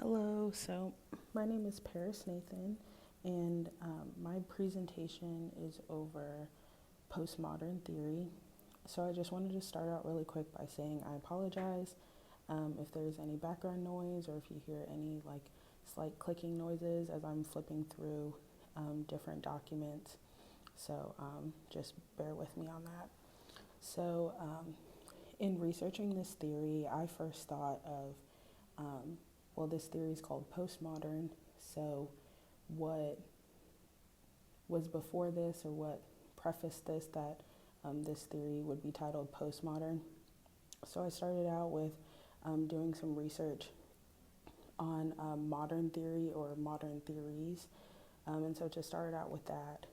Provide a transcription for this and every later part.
Hello, so my name is Paris Nathan, and my presentation is over postmodern theory. So I just wanted to start out really quick by saying I apologize if there's any background noise or if you hear any slight clicking noises as I'm flipping through different documents. So just bear with me on that. So in researching this theory, I first thought of this theory is called postmodern. So, what was before this, or what prefaced this, that this theory would be titled postmodern? So, I started out with doing some research on modern theory or modern theories. And so, to start out with that,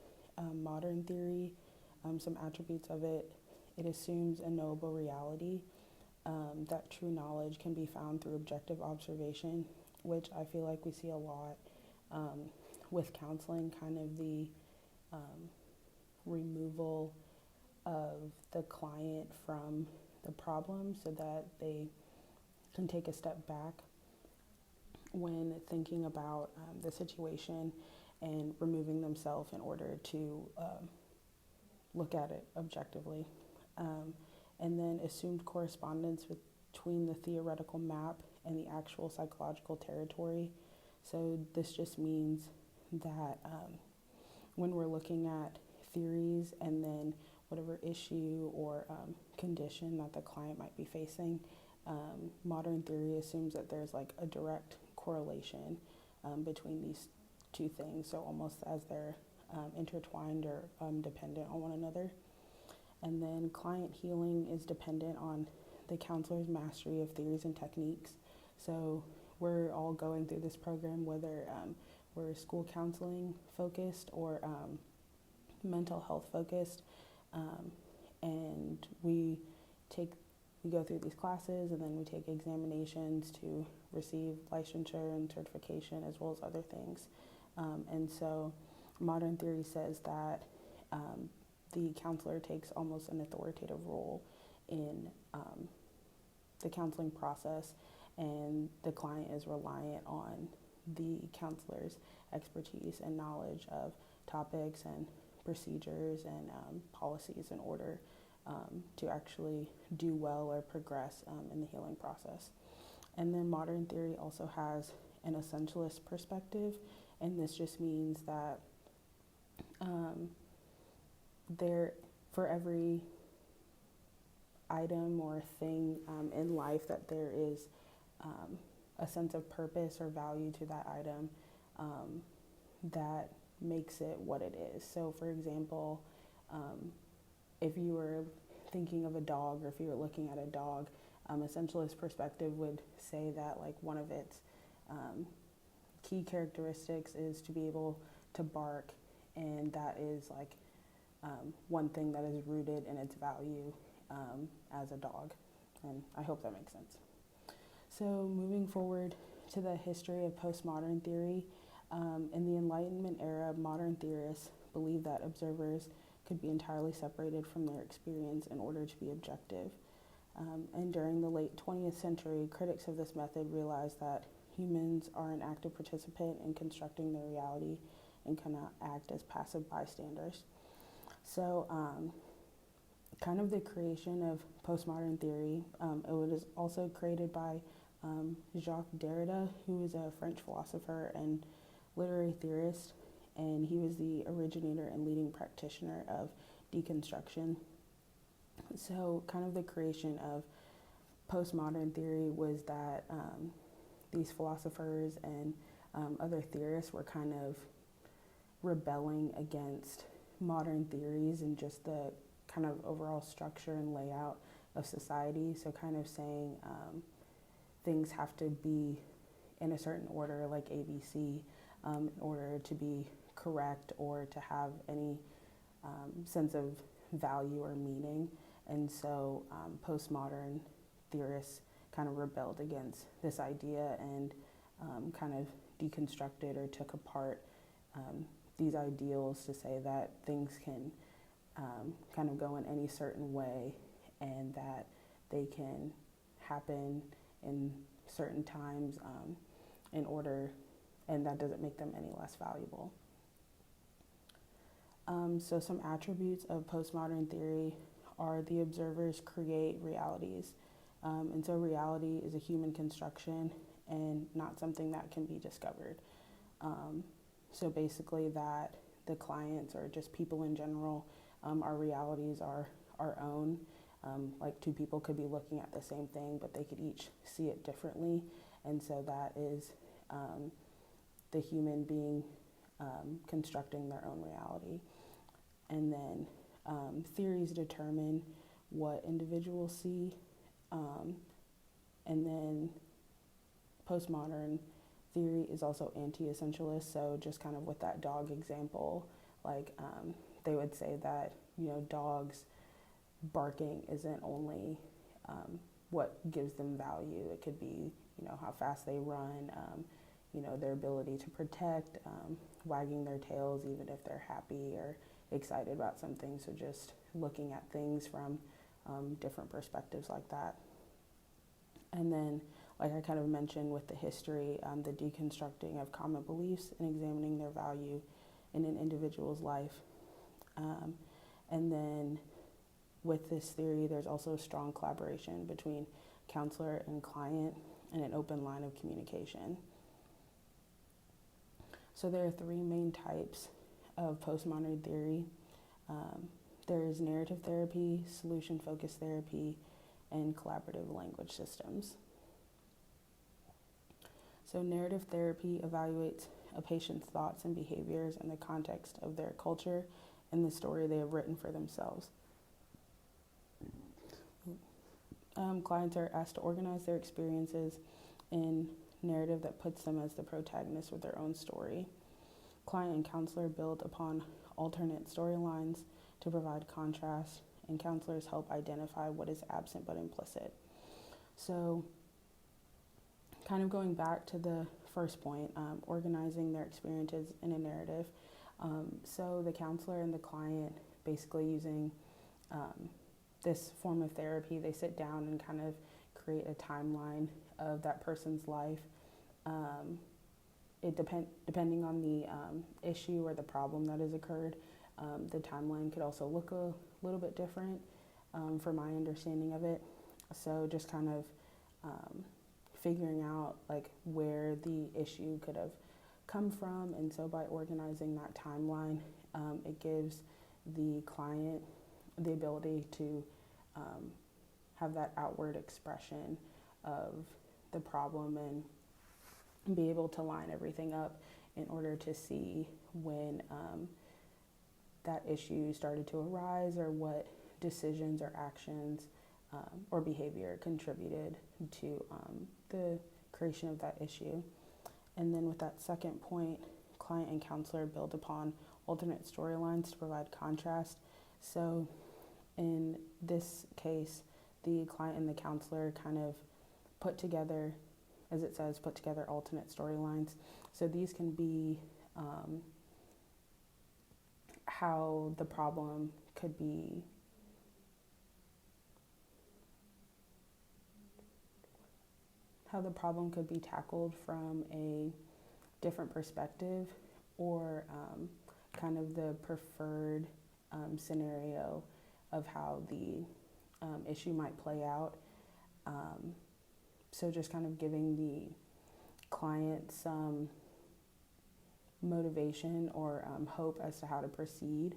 modern theory, some attributes of it, it assumes a knowable reality. That true knowledge can be found through objective observation, which I feel like we see a lot with counseling, kind of the removal of the client from the problem so that they can take a step back when thinking about the situation and removing themselves in order to look at it objectively. And then assumed correspondence between the theoretical map and the actual psychological territory. So this just means that when we're looking at theories and then whatever issue or condition that the client might be facing, modern theory assumes that there's like a direct correlation between these two things, so almost as they're intertwined or dependent on one another. And then client healing is dependent on the counselor's mastery of theories and techniques. So we're all going through this program, whether we're school counseling focused or mental health focused, and we go through these classes, and then we take examinations to receive licensure and certification, as well as other things. And so modern theory says that the counselor takes almost an authoritative role in the counseling process, and the client is reliant on the counselor's expertise and knowledge of topics and procedures and policies in order to actually do well or progress in the healing process. And then modern theory also has an essentialist perspective, and this just means that for every item or thing in life, that there is a sense of purpose or value to that item that makes it what it is. So for example, if you were thinking of a dog, or if you were looking at a dog, essentialist perspective would say that like one of its key characteristics is to be able to bark, and that is like one thing that is rooted in its value as a dog. And I hope that makes sense. So moving forward to the history of postmodern theory, in the Enlightenment era, modern theorists believed that observers could be entirely separated from their experience in order to be objective. And during the late 20th century, critics of this method realized that humans are an active participant in constructing their reality and cannot act as passive bystanders. So kind of the creation of postmodern theory, it was also created by Jacques Derrida, who is a French philosopher and literary theorist, and he was the originator and leading practitioner of deconstruction. So kind of the creation of postmodern theory was that these philosophers and other theorists were kind of rebelling against modern theories and just the kind of overall structure and layout of society. So kind of saying things have to be in a certain order, like ABC, in order to be correct or to have any sense of value or meaning. And so postmodern theorists kind of rebelled against this idea and kind of deconstructed or took apart these ideals to say that things can kind of go in any certain way, and that they can happen in certain times and that doesn't make them any less valuable. So some attributes of postmodern theory are the observers create realities. And so reality is a human construction and not something that can be discovered. So basically that the clients or just people in general, our realities are our own. Like two people could be looking at the same thing, but they could each see it differently. And so that is the human being constructing their own reality. And then theories determine what individuals see. And then postmodern theory is also anti-essentialist. So just kind of with that dog example, like they would say that, dogs barking isn't only what gives them value. It could be, how fast they run, their ability to protect, wagging their tails even if they're happy or excited about something. So just looking at things from different perspectives like that. And then, like I kind of mentioned with the history, the deconstructing of common beliefs and examining their value in an individual's life. And then with this theory, there's also a strong collaboration between counselor and client and an open line of communication. So there are three main types of postmodern theory. There is narrative therapy, solution-focused therapy, and collaborative language systems. So narrative therapy evaluates a patient's thoughts and behaviors in the context of their culture and the story they have written for themselves. Clients are asked to organize their experiences in narrative that puts them as the protagonist with their own story. Client and counselor build upon alternate storylines to provide contrast, and counselors help identify what is absent but implicit. So kind of going back to the first point, organizing their experiences in a narrative. So the counselor and the client basically using this form of therapy, they sit down and kind of create a timeline of that person's life. Depending on the issue or the problem that has occurred, the timeline could also look a little bit different for my understanding of it. So just kind of figuring out like where the issue could have come from. And so by organizing that timeline, it gives the client the ability to have that outward expression of the problem and be able to line everything up in order to see when that issue started to arise or what decisions or actions or behavior contributed to the creation of that issue. And then with that second point, client and counselor build upon alternate storylines to provide contrast. So in this case, the client and the counselor kind of put together, as it says, put together alternate storylines. So these can be how the problem could be tackled from a different perspective, or kind of the preferred scenario of how the issue might play out. So just kind of giving the client some motivation or hope as to how to proceed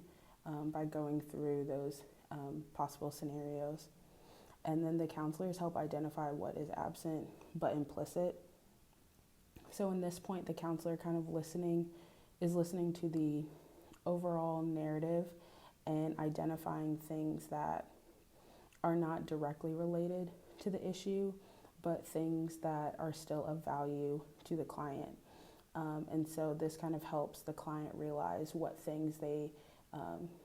by going through those possible scenarios. And then the counselors help identify what is absent but implicit. So in this point, the counselor kind of is listening to the overall narrative and identifying things that are not directly related to the issue, but things that are still of value to the client. And so this kind of helps the client realize what things they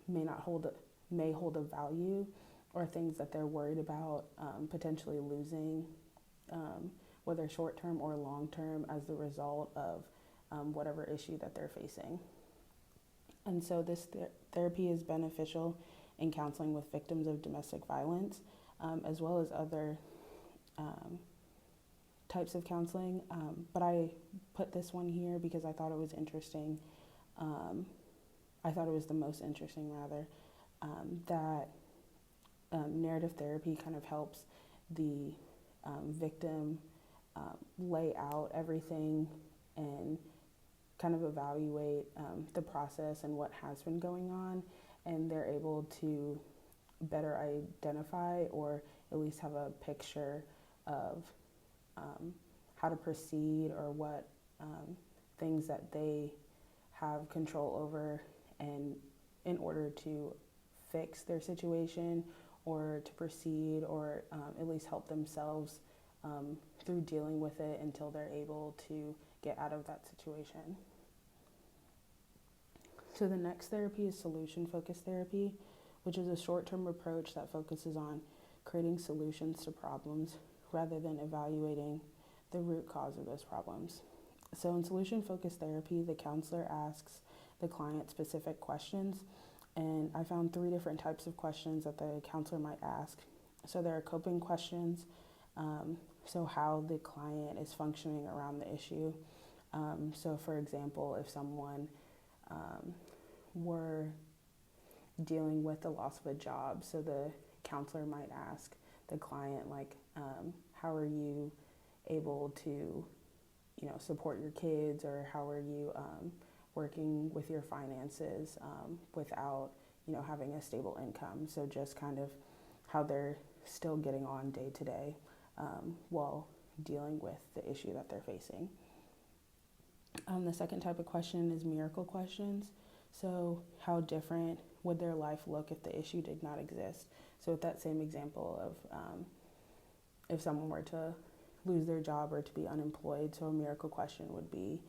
may hold of value, or things that they're worried about potentially losing, whether short-term or long-term, as the result of whatever issue that they're facing. And so this therapy is beneficial in counseling with victims of domestic violence, as well as other types of counseling, but I put this one here because I thought it was interesting. I thought it was the most interesting, rather, that narrative therapy kind of helps the victim lay out everything and kind of evaluate the process and what has been going on, and they're able to better identify or at least have a picture of how to proceed or what things that they have control over, and in order to fix their situation or to proceed or at least help themselves through dealing with it until they're able to get out of that situation. So the next therapy is solution-focused therapy, which is a short-term approach that focuses on creating solutions to problems rather than evaluating the root cause of those problems. So in solution-focused therapy, the counselor asks the client specific questions, and I found 3 different types of questions that the counselor might ask. So there are coping questions, so how the client is functioning around the issue. So for example, if someone were dealing with the loss of a job, so the counselor might ask the client, like, how are you able to, support your kids, or how are you working with your finances without, having a stable income. So just kind of how they're still getting on day to day while dealing with the issue that they're facing. The second type of question is miracle questions. So how different would their life look if the issue did not exist? So with that same example of if someone were to lose their job or to be unemployed, so a miracle question would be,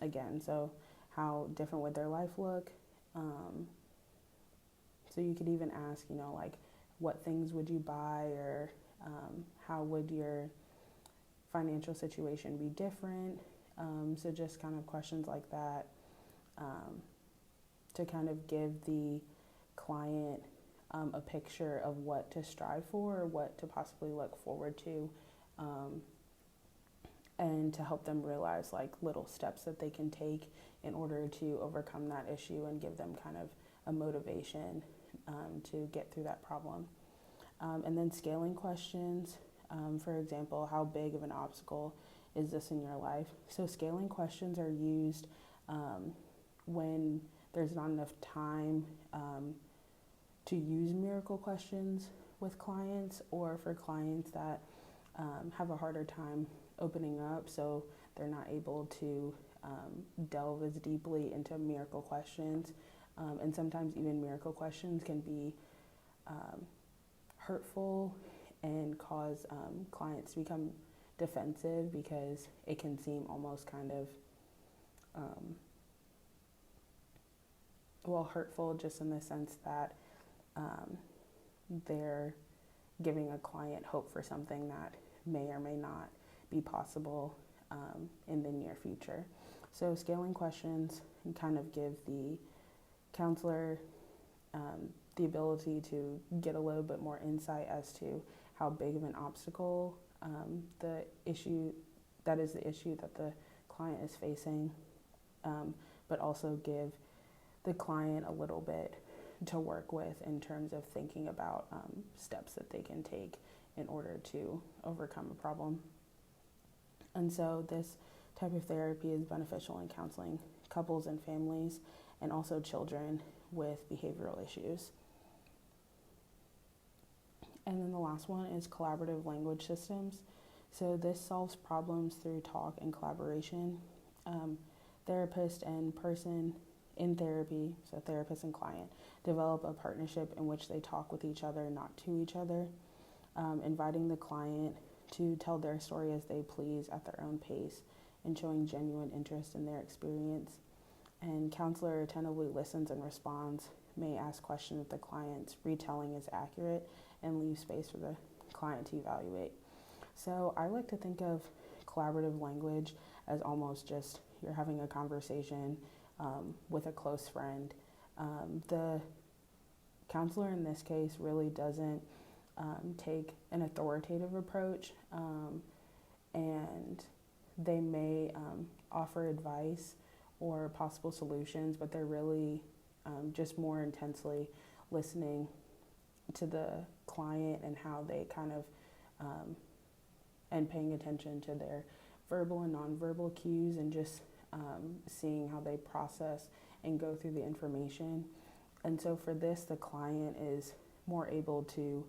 again, so how different would their life look? So you could even ask, like, what things would you buy, or how would your financial situation be different? So just kind of questions like that to kind of give the client a picture of what to strive for or what to possibly look forward to, and to help them realize like little steps that they can take in order to overcome that issue and give them kind of a motivation to get through that problem. And then scaling questions, for example, how big of an obstacle is this in your life? So scaling questions are used when there's not enough time to use miracle questions with clients, or for clients that have a harder time opening up, so they're not able to delve as deeply into miracle questions. And sometimes even miracle questions can be hurtful and cause clients to become defensive, because it can seem almost kind of hurtful, just in the sense that they're giving a client hope for something that may or may not be possible in the near future. So scaling questions can kind of give the counselor the ability to get a little bit more insight as to how big of an obstacle the issue that the client is facing, but also give the client a little bit to work with in terms of thinking about steps that they can take in order to overcome a problem. And so this type of therapy is beneficial in counseling couples and families, and also children with behavioral issues. And then the last one is collaborative language systems. So this solves problems through talk and collaboration. Therapist and person in therapy, so therapist and client, develop a partnership in which they talk with each other, not to each other, inviting the client to tell their story as they please at their own pace, and showing genuine interest in their experience. And counselor attentively listens and responds, may ask questions if the client's retelling is accurate, and leave space for the client to evaluate. So I like to think of collaborative language as almost just you're having a conversation with a close friend. The counselor in this case really doesn't take an authoritative approach, and they may offer advice or possible solutions, but they're really just more intensely listening to the client and how they kind of, and paying attention to their verbal and nonverbal cues, and just seeing how they process and go through the information. And so for this, the client is more able to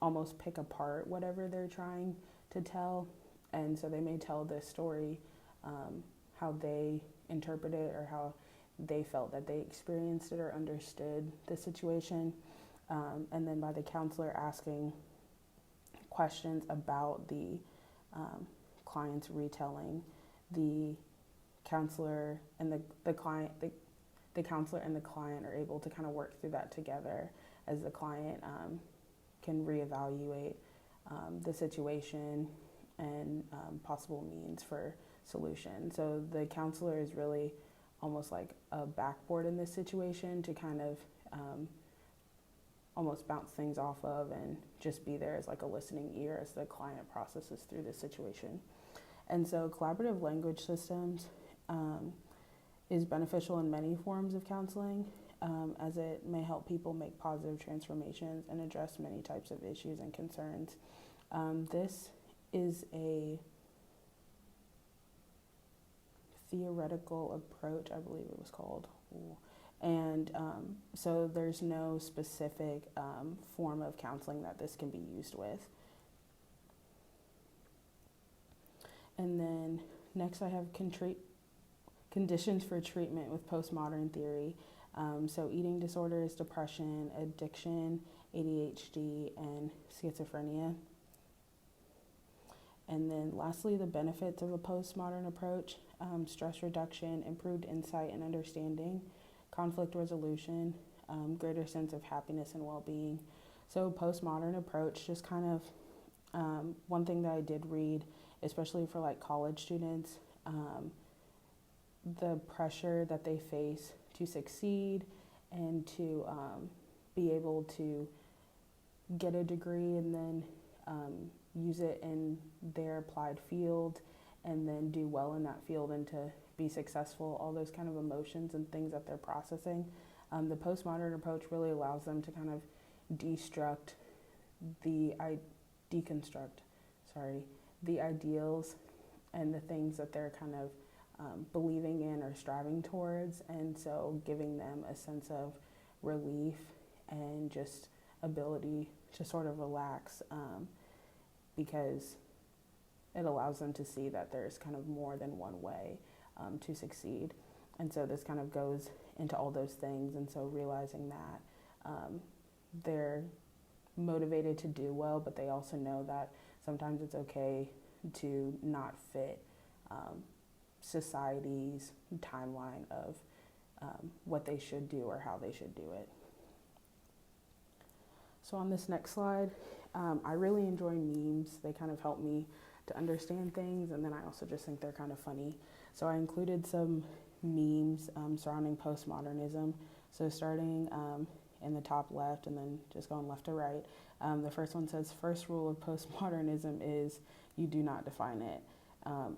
almost pick apart whatever they're trying to tell. And so they may tell this story how they interpret it, or how they felt that they experienced it or understood the situation. And then by the counselor asking questions about the client's retelling, the counselor and the client, the counselor and the client are able to kind of work through that together, as the client can reevaluate the situation and possible means for solution. So the counselor is really almost like a backboard in this situation to kind of almost bounce things off of, and just be there as like a listening ear as the client processes through this situation. And so collaborative language systems is beneficial in many forms of counseling, as it may help people make positive transformations and address many types of issues and concerns. This is a theoretical approach, I believe it was called. And so there's no specific form of counseling that this can be used with. And then next I have conditions for treatment with postmodern theory. So eating disorders, depression, addiction, ADHD, and schizophrenia. And then lastly, the benefits of a postmodern approach: stress reduction, improved insight and understanding, conflict resolution, greater sense of happiness and well-being. So postmodern approach, just kind of one thing that I did read, especially for like college students, the pressure that they face to succeed and to be able to get a degree and then use it in their applied field, and then do well in that field and to be successful, all those kind of emotions and things that they're processing. The postmodern approach really allows them to kind of deconstruct the ideals and the things that they're kind of believing in or striving towards, and so giving them a sense of relief and just ability to sort of relax, because it allows them to see that there's kind of more than one way to succeed. And so this kind of goes into all those things, and so realizing that they're motivated to do well, but they also know that sometimes it's okay to not fit society's timeline of what they should do or how they should do it. So on this next slide, I really enjoy memes. They kind of help me to understand things, and then I also just think they're kind of funny. So I included some memes surrounding postmodernism. So starting in the top left and then just going left to right. The first one says, first rule of postmodernism is you do not define it.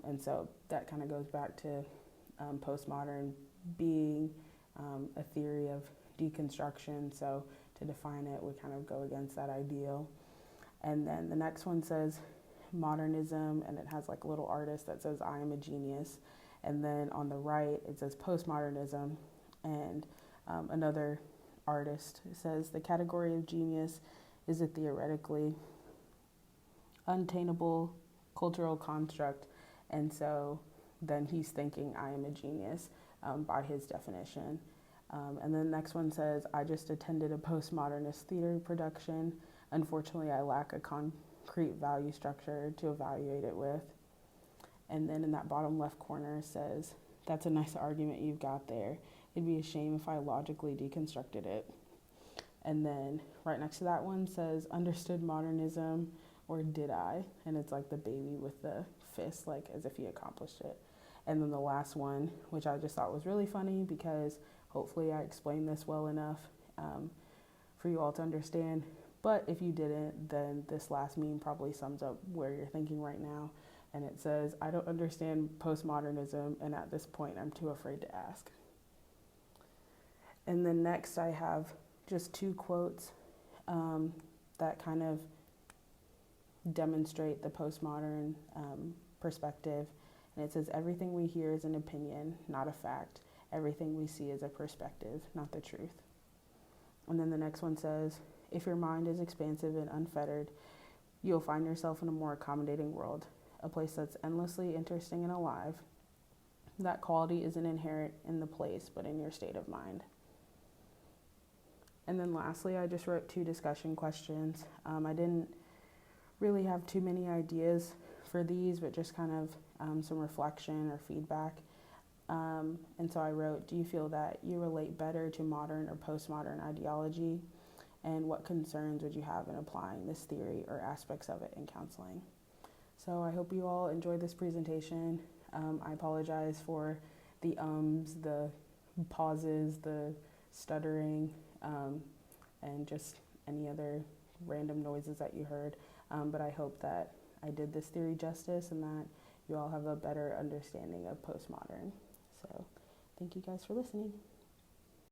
And so that kind of goes back to postmodern being a theory of deconstruction. So to define it would kind of go against that ideal. And then the next one says modernism, and it has like a little artist that says, I am a genius. And then on the right, it says postmodernism, and another artist says, the category of genius is a theoretically unattainable cultural construct. And so then he's thinking, I am a genius by his definition. And then the next one says, I just attended a postmodernist theater production. Unfortunately, I lack a concrete value structure to evaluate it with. And then in that bottom left corner says, that's a nice argument you've got there. It'd be a shame if I logically deconstructed it. And then right next to that one says, understood modernism, or did I? And it's like the baby with the fist, like as if he accomplished it. And then the last one, which I just thought was really funny because hopefully I explained this well enough for you all to understand. But if you didn't, then this last meme probably sums up where you're thinking right now. And it says, I don't understand postmodernism, and at this point, I'm too afraid to ask. And then next, I have just two quotes that kind of demonstrate the postmodern perspective. And it says, everything we hear is an opinion, not a fact. Everything we see is a perspective, not the truth. And then the next one says, if your mind is expansive and unfettered, you'll find yourself in a more accommodating world, a place that's endlessly interesting and alive. That quality isn't inherent in the place, but in your state of mind. And then lastly, I just wrote 2 discussion questions. I didn't really have too many ideas for these, but just kind of some reflection or feedback. And so I wrote, do you feel that you relate better to modern or postmodern ideology? And what concerns would you have in applying this theory or aspects of it in counseling? So I hope you all enjoyed this presentation. I apologize for the the pauses, the stuttering, and just any other random noises that you heard. But I hope that I did this theory justice and that you all have a better understanding of postmodern. So thank you guys for listening.